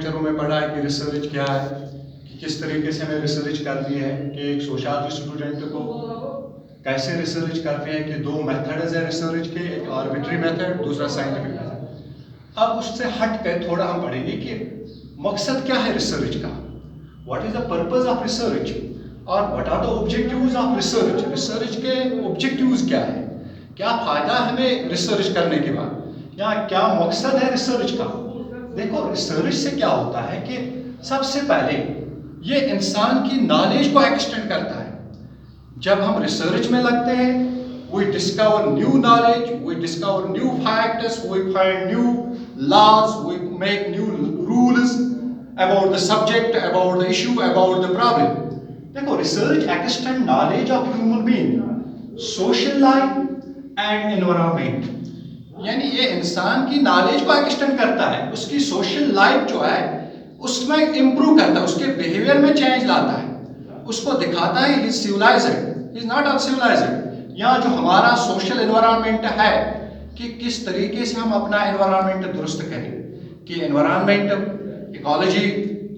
लेक्चरों में पढ़ा है कि रिसर्च क्या है, कि किस तरीके से हमें रिसर्च करनी है, कि एक सोशियोलॉजी स्टूडेंट को कैसे रिसर्च करते हैं, कि दो मेथड्स है रिसर्च के, एक आर्बिट्री मेथड, दूसरा साइंटिफिक मेथड। अब उससे हट कर थोड़ा हम पढ़ेंगे कि मकसद क्या है रिसर्च का, what is the purpose of research और what are the objectives of research. Research के ऑब्जेक्टिव्स क्या है, क्या फायदा हमें रिसर्च करने के बाद, या क्या मकसद है रिसर्च का। देखो रिसर्च से क्या होता है कि सबसे पहले ये इंसान की नॉलेज को एक्सटेंड करता है। जब हम रिसर्च में लगते हैं, we discover new knowledge, we discover new facts, we find new laws, we make new rules about the subject, about the issue, about the problem. देखो research extend knowledge of human being, social life and environment. यानी ये इंसान की knowledge को extend करता है, उसकी social life जो है उसमें इंप्रूव करता है, उसके बिहेवियर में चेंज लाता है, उसको दिखाता है he is civilised, he is not uncivilised. या जो हमारा सोशल एनवायरनमेंट है कि किस तरीके से हम अपना एनवायरनमेंट दुरुस्त करें, कि एनवायरनमेंट इकोलॉजी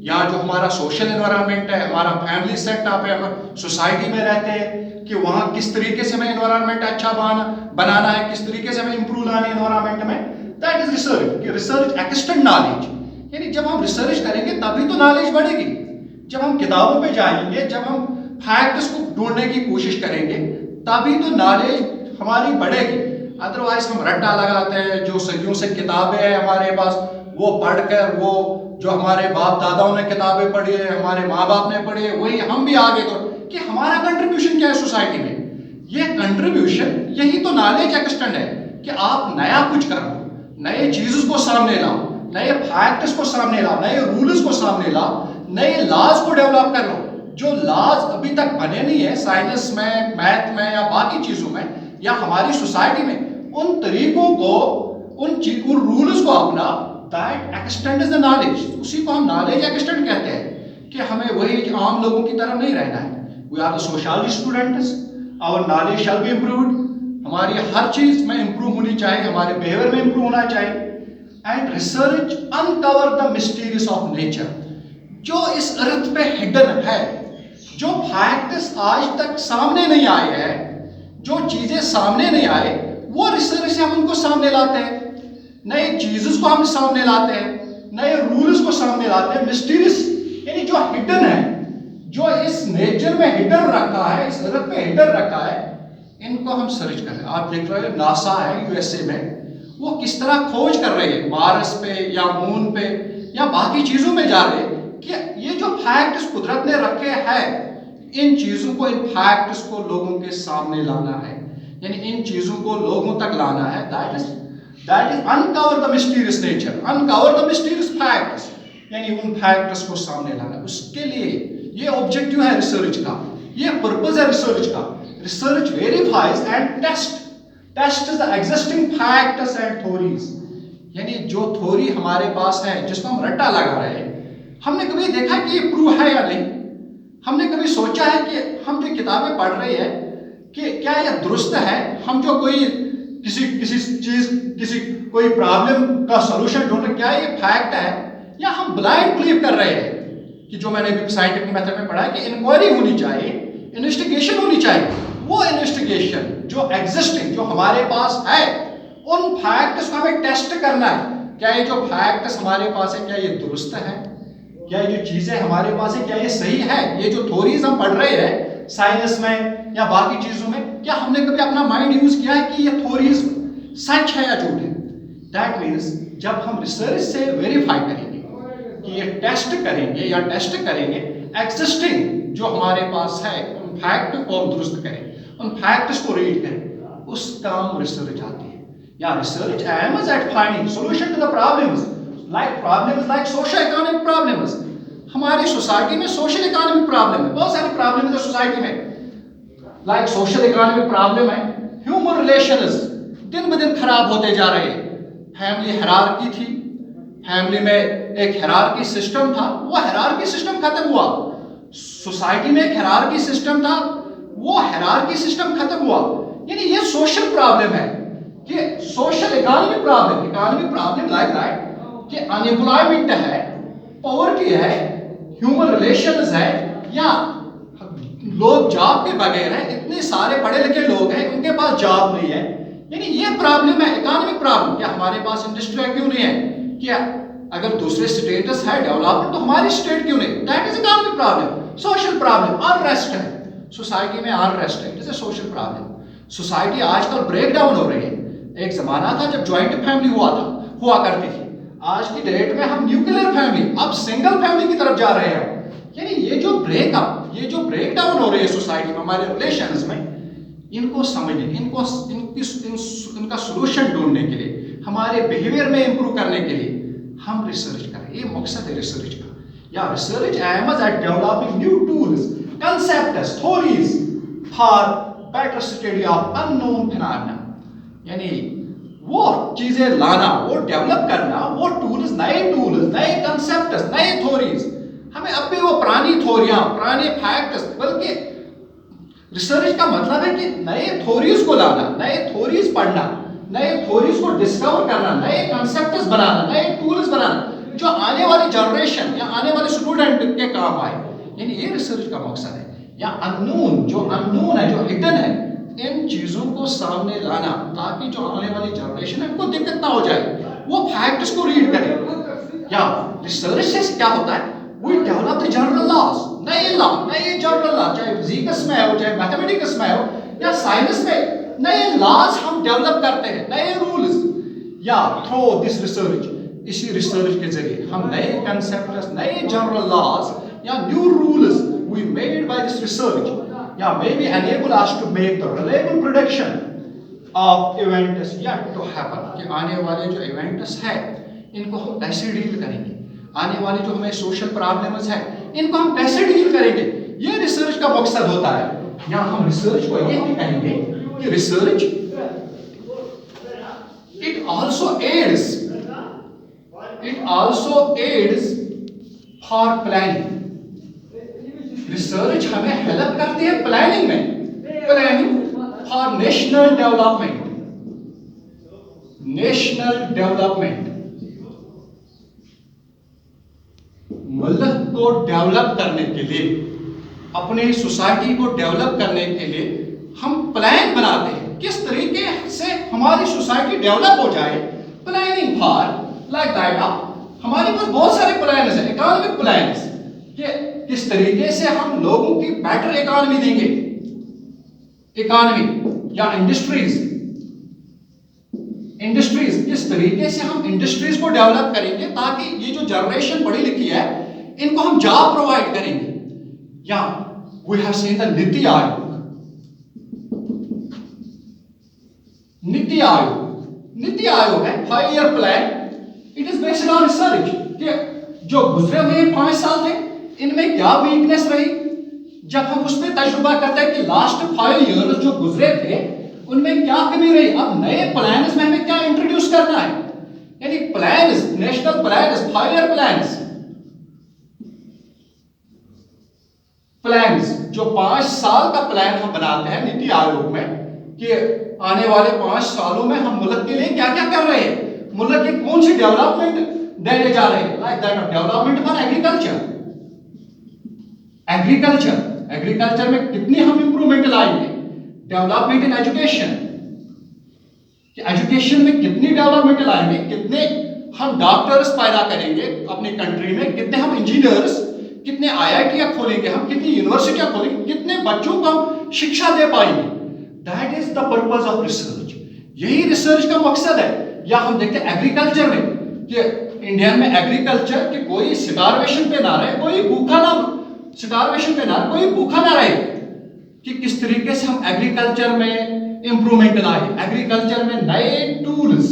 या जो हमारा सोशल एनवायरनमेंट है, हमारा फैमिली सेटअप है, हम सोसाइटी में रहते हैं कि वहाँ किस तरीके से हमें एनवायरनमेंट अच्छा बनाना है, किस तरीके से हमें इंप्रूव लाना है एनवायरनमेंट में। दैट इज रिसर्च, कि रिसर्च एक्सटेंड नॉलेज। यानी जब हम रिसर्च करेंगे तभी तो नॉलेज बढ़ेगी। जब हम किताबों पे जाएंगे, जब हम फैक्ट्स को ढूंढने की कोशिश करेंगे, तभी तो नॉलेज हमारी बढ़ेगी। अदरवाइज हम रट्टा लगाते हैं, जो सदियों से किताबें हैं हमारे पास वो पढ़कर, वो जो हमारे बाप दादाओं ने किताबें पढ़ी है, हमारे माँ बाप ने पढ़ी है, वही हम भी आगे तो कि हमारा कंट्रीब्यूशन क्या है सोसाइटी में। ये कंट्रीब्यूशन, यही तो नॉलेज एक्सटेंड है कि आप नया कुछ करो, नए चीज़ों को सामने लाओ, नए फैक्ट्स को सामने लाओ, नए रूल्स को सामने लाओ, नए लॉज को डेवलप कर लो। जो लॉज अभी तक बने नहीं है साइंस में, मैथ में या बाकी चीज़ों में या हमारी सोसाइटी में, उन तरीकों को, उन रूल्स को अपना, that extend is the knowledge. उसी को हम नॉलेज एक्सटेंड कहते हैं कि हमें वही आम लोगों की तरह नहीं रहना है। We are the sociology students, our knowledge shall be improved. हमारी हर चीज में इंप्रूव होनी चाहिए, हमारे बिहेवियर में इंप्रूव होना चाहिए। And research uncover the mysterious of nature, जो इस अर्थ पे हिडन है, जो फैक्ट्स आज तक सामने नहीं आए हैं, जो चीजें सामने नहीं आए, वो रिसर्च से हम उनको सामने लाते हैं, नए चीज़ों को हम सामने लाते हैं, नए रूल्स को सामने लाते हैं। मिस्टीरियस यानी जो हिडन है, जो इस नेचर में हिडन रखा है, इस अर्थ पे हिडन रखा है, इनको हम सर्च करें। आप देख रहे हो नासा है यूएसए में, वो किस तरह खोज कर रही है मार्स पे या मून पे या बाकी चीजों में जा रहे हैं कि ये जो फैक्ट्स कुदरत ने रखे हैं, इन चीजों को, इन फैक्ट्स को लोगों के सामने लाना है, यानी इन चीजों को लोगों तक लाना है। That is uncover the mysterious nature, uncover the mysterious facts, यानी उन फैक्ट्स को सामने लाना। उसके लिए ये ऑब्जेक्टिव है रिसर्च का, ये पर्पस है रिसर्च का। Research verifies and test the existing facts and theories, यानी जो थ्योरी हमारे पास है, जिसको हम रट्टा लगा रहे हैं, हमने कभी देखा कि ये प्रूव है या नहीं। हमने कभी सोचा है कि हम जो किताबें पढ़ रहे हैं कि क्या ये दुरुस्त है। हम जो कोई किसी कोई प्रॉब्लम का सॉल्यूशन ढूंढ रहे, क्या ये फैक्ट है, या हम ब्लाइंड बिलीव कर रहे हैं कि जो मैंने भी साइंटिफिक मेथड में पढ़ा है कि इंक्वायरी होनी चाहिए, इन्वेस्टिगेशन होनी चाहिए। वो इन्वेस्टिगेशन जो एग्जिस्टिंग, जो हमारे पास है, उन फैक्ट्स को हमें टेस्ट करना है। क्या ये जो फैक्ट्स हमारे पास है, क्या ये दुरुस्त है, क्या ये जो चीजें हमारे पास है, क्या ये सही है। ये जो थ्योरीज हम पढ़ रहे हैं साइंस में या बाकी चीजों में, क्या हमने कभी अपना माइंड यूज किया है कि ये थ्योरीज सच है या झूठ है। दैट मीन्स जब हम रिसर्च से वेरीफाई करेंगे कि ये टेस्ट करेंगे एग्जिस्टिंग जो हमारे पास है, उन फैक्ट को हम दुरुस्त करें, उन फैक्ट्स को रीड करें, उस काम रिसर्च आती है। या research aims at finding solution to the problems like social economic problems। हमारी सोसाइटी में सोशल इकोनॉमिक प्रॉब्लम है, बहुत सारी प्रॉब्लम है सोसाइटी में। लाइक सोशल इकोनॉमिक प्रॉब्लम है, ह्यूमन रिलेशंस दिन ब दिन खराब होते जा रहे हैं। फैमिली हायरार्की थी, फैमिली में एक हायरार्की सिस्टम था, वो हायरार्की सिस्टम खत्म हुआ। सोसाइटी में एक हायरार्की सिस्टम था, वो हायरार्की सिस्टम खत्म हुआ। यानी ये सोशल प्रॉब्लम है कि सोशल इकोनॉमिक प्रॉब्लम लाइक कि अनएम्प्लॉयमेंट है, पॉवर्टी है, ह्यूमन रिलेशंस है, या लोग जॉब के बगैर हैं, इतने सारे पढ़े लिखे लोग हैं उनके पास जॉब नहीं है, यानी ये प्रॉब्लम है, इकोनॉमिक प्रॉब्लम। क्या हमारे पास इंडस्ट्री क्यों नहीं है? क्या अगर दूसरे स्टेटस है डेवलपमेंट तो हमारी स्टेट क्यों नहीं? That is economic problem. Social problem, unrest है सोसाइटी में, अनरेस्ट है, it is a social problem. Society आजकल ब्रेक डाउन हो रही है। एक जमाना था जब ज्वाइंट फैमिली हुआ करती थी, आज की डेट में हम न्यूक्लियर फैमिली, अब सिंगल फैमिली की तरफ जा रहे हैं। यानी ये जो ब्रेकअप, ये जो ब्रेक डाउन हो रही है सोसाइटी में, हमारे रिलेशंस में, इनको समझने, इनका सोल्यूशन ढूंढने के लिए, हमारे बिहेवियर में इंप्रूव करने के लिए हम रिसर्च करें। ये मकसद है रिसर्च का। या research aims at developing new tools, concepts, theories for better study of unknown phenomena. यानी वो चीजें लाना, वो डेवलप करना, वो टूल्स, नए कंसेप्ट्स, नए थ्योरीज। हमें अब भी वो पुरानी थ्योरियां, पुराने फैक्ट्स, बल्कि रिसर्च का मतलब है कि नए थ्योरीज को लाना, नए थ्योरीज पढ़ना, नए थ्योरीज को डिस्कवर करना, नए कंसेप्ट्स बनाना, नए टूल्स बनाना जो आने वाली जनरेशन या आने वाले स्टूडेंट के काम आए। यानी ये रिसर्च का मकसद है। या अननोन, जो अननोन है, जो हिडन है, इन चीजों को सामने लाना ताकि जो आने वाली जनरेशन है उनको दिक्कत ना हो जाए, वो फैक्ट्स को रीड करे। या रिसर्च से क्या होता है? We develop the general laws, नए जनरल लॉ, चाहे फिजिक्स में हो, चाहे मैथमेटिक्स में हो, या साइंस में, नए लॉज हम डेवलप करते हैं, नए रूल्स। या थ्रू दिस रिसर्च, इसी रिसर्च के जरिए हम नए कंसेप्ट्स, नए जनरल लॉज या new rules we made by this research, या may be enable us to make the reliable prediction of events yet to happen। कि आने वाले जो इवेंट्स है इनको हम कैसे डील करेंगे, आने वाली जो हमें सोशल प्रॉब्लम्स है इनको हम कैसे डील करेंगे, ये रिसर्च का मकसद होता है। या हम रिसर्च को ये भी कहेंगे कि research it also aids for planning. Research हमें हेल्प करती है प्लानिंग में, प्लानिंग फॉर नेशनल डेवलपमेंट। मुल्क को डेवलप करने के लिए, अपने सोसाइटी को डेवलप करने के लिए हम प्लान बनाते हैं, किस तरीके से हमारी सोसाइटी डेवलप हो जाए। प्लानिंग फॉर लाइक दैट, हमारे पास बहुत सारे प्लान्स हैं, इकोनॉमिक प्लान्स, कि किस तरीके से हम लोगों की बेटर इकोनॉमी देंगे, इकोनॉमी या इंडस्ट्रीज, किस तरीके से हम इंडस्ट्रीज को डेवलप करेंगे ताकि ये जो जनरेशन पढ़ी लिखी है इनको हम जॉब प्रोवाइड करेंगे। या we have seen the NITI Aayog है 5 year plan, it is based on research कि जो गुजरे हुए 5 साल थे इनमें क्या वीकनेस रही। जब हम उस पर तजुर्बा करते हैं कि लास्ट 5 ईयर्स जो गुजरे थे उनमें क्या कमी रही, अब नए प्लान्स में हमें क्या इंट्रोड्यूस करना है। यानी plans, national plans, 5 year plans, जो 5 साल का प्लान हम बनाते हैं नीति आयोग में कि आने वाले 5 सालों में हम मुल्क के लिए क्या क्या कर रहे हैं, मुल्क की कौन सी डेवलपमेंट देने जा रहे हैं। Like that development for agriculture में कितनी हम इंप्रूवमेंट लाएंगे। डेवलपमेंट इन एजुकेशन, कि एजुकेशन में कितनी डेवलपमेंट लाएंगे, कितने हम डॉक्टर्स पैदा करेंगे अपनी कंट्री में, कितने हम इंजीनियर्स, कितने आईआईटीआं खोलेंगे हम, कितनी यूनिवर्सिटियां खोलेंगे, कितने बच्चों को हम शिक्षा दे पाएंगे। That is the purpose of research, यही रिसर्च का मकसद है। या हम देखते हैं एग्रीकल्चर में कि इंडिया में एग्रीकल्चर कि कोई स्टारवेशन पे ना रहे, कोई भूखा ना, स्टारवेशन पे ना रहे, कोई भूखा ना रहे, कि किस तरीके से हम एग्रीकल्चर में इंप्रूवमेंट लाए, एग्रीकल्चर में नए टूल्स,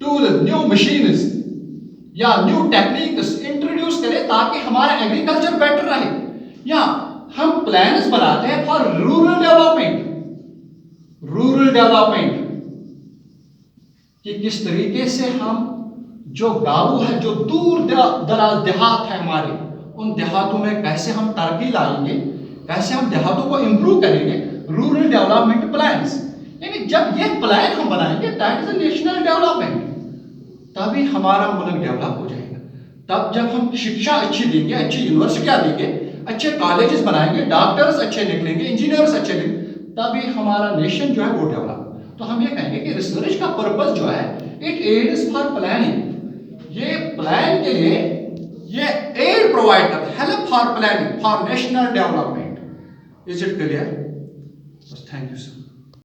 न्यू मशीन्स या न्यू टेक्निक्स इंट्रोड्यूस करें ताकि हमारा एग्रीकल्चर बेटर रहे। या हम प्लान्स बनाते हैं फॉर रूरल डेवलपमेंट, कि किस तरीके से हम जो गांव है, जो दूर दराज देहात है हमारे, उन देहातों में कैसे हम तरक्की लाएंगे, कैसे हम देहातों को इंप्रूव करेंगे। रूरल डेवलपमेंट प्लान्स, यानी जब ये प्लान हम बनाएंगे दैट इज नेशनल डेवलपमेंट, तभी हमारा मुल्क डेवलप हो जाएगा, तब जब हम शिक्षा अच्छी देंगे, अच्छी यूनिवर्सिटियां देंगे, अच्छे कॉलेजेस बनाएंगे, डॉक्टर्स अच्छे निकलेंगे, इंजीनियर्स अच्छे निकलेंगे, तभी हमारा नेशन जो है वो डेवलप। तो हम ये कहेंगे कि रिसर्च का पर्पस जो है, इट एड्स फॉर प्लानिंग। ये प्लान के लिए ये एड प्रोवाइड करता है, help for planning, for national development. Is it clear? Thank you sir.